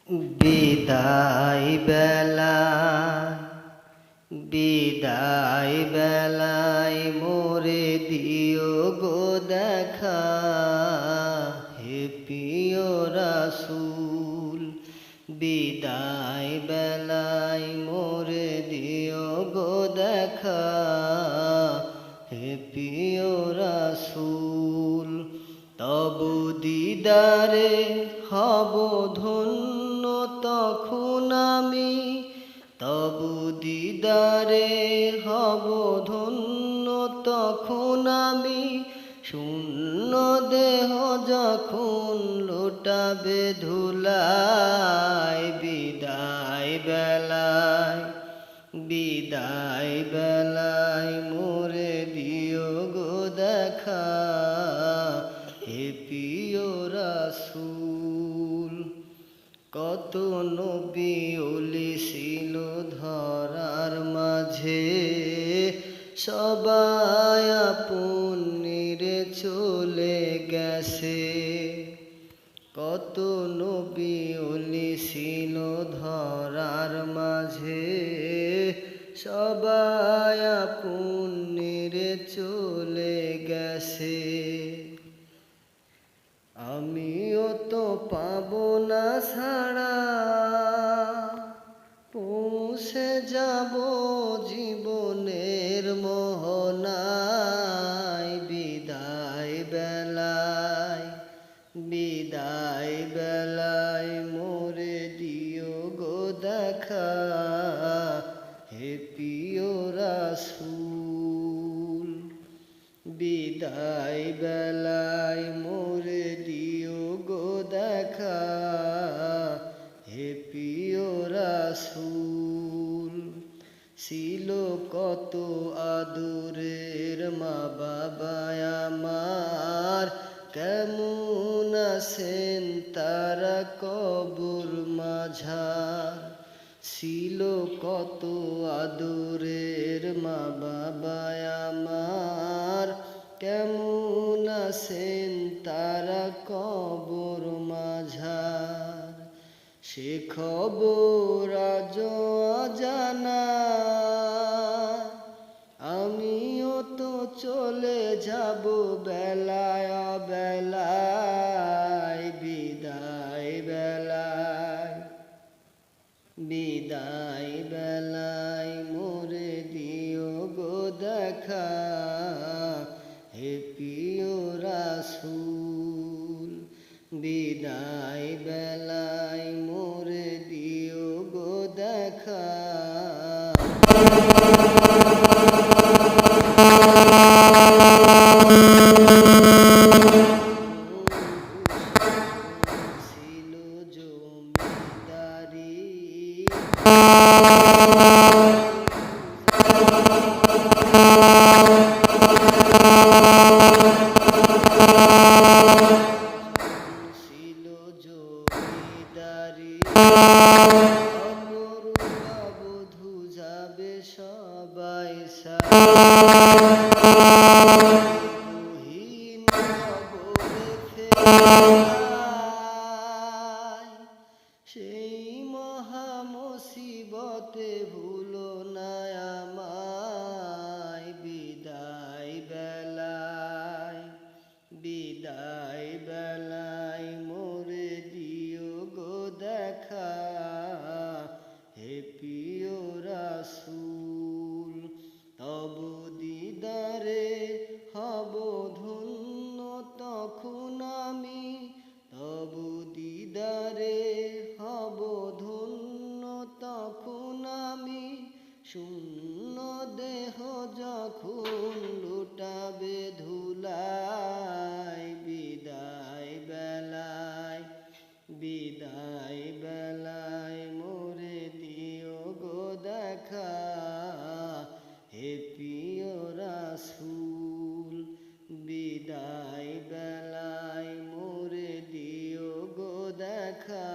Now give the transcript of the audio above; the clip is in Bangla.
বিদায় বেলায় বিদায় বেলায় মোরে দিও গো দেখা, হে প্রিয় রাসূল। বিদায় বেলায় মোরে দিও গো দেখা, হে প্রিয় রাসূল। তব দিদারে হব ধন্য তখন আমি, তব দিদারে হব ধন্য তখন আমি। শূন্য দেহ যখন লোটাবে ধুলায়, বিদায় বেলায় বিদায় বেলায় মোরে দিও গো দেখা, হে প্রিয় রাসূল। কত নবী ওলি ছিল ধরার মাঝে, সবাই আপন নিরে চলে গেছে। কত নবী ওলি ছিল ধরার মাঝে, সবাই আপন নিরে চলে গেছে। আমিও তো পাবো না ছাড়া, পৌঁছে যাব জীবনের মোহনায়। বিদায় বেলায় বিদায় বেলায় মোরে দিও গো দেখা, হে প্রিয় রাসূল। বিদায় বেলায় মোরে দিও গো দেখা, হে প্রিয় রাসূল। ছিল কত আদরের মা বাবা আমার, কেমন আছেন তারা কবর মাঝার। ছিল কত আদরের মা বাবা আমার, কেমন আছেন তারা কবর মাঝার। সে খবর আজও অজানা, আমিও তো চলে যাব বেলায় বেলায়। বিদায় বেলায় বিদায় বেলায় মোরে দিও গো দেখা, হে প্রিয় রাসূল। বিদায় বেলায় মোরে দিও গো দেখা। ছিল জমিদারি, ছিল জমিদারি। অমরুয়া বধূ যাবে সবাই গহীন কবরে ফেলায়। সেই মহা মুসিবতে ভুলো না আমায়। বিদায় বেলায় বিদায় বেলায় মোরে দিও গো দেখা, হে প্রিয় রাসূল। তব দিদারে হব ধন্য তখন আমি, তব দিদারে হব ধন্য তখন আমি। শূন্য দেহ যখন লুটাবে ধুলায়, বিদায় বেলায় বিদায় বেলায় মোরে দিও গো দেখা, হে প্রিয় রাসূল। বিদায় বেলায় মোরে দিও গো দেখা।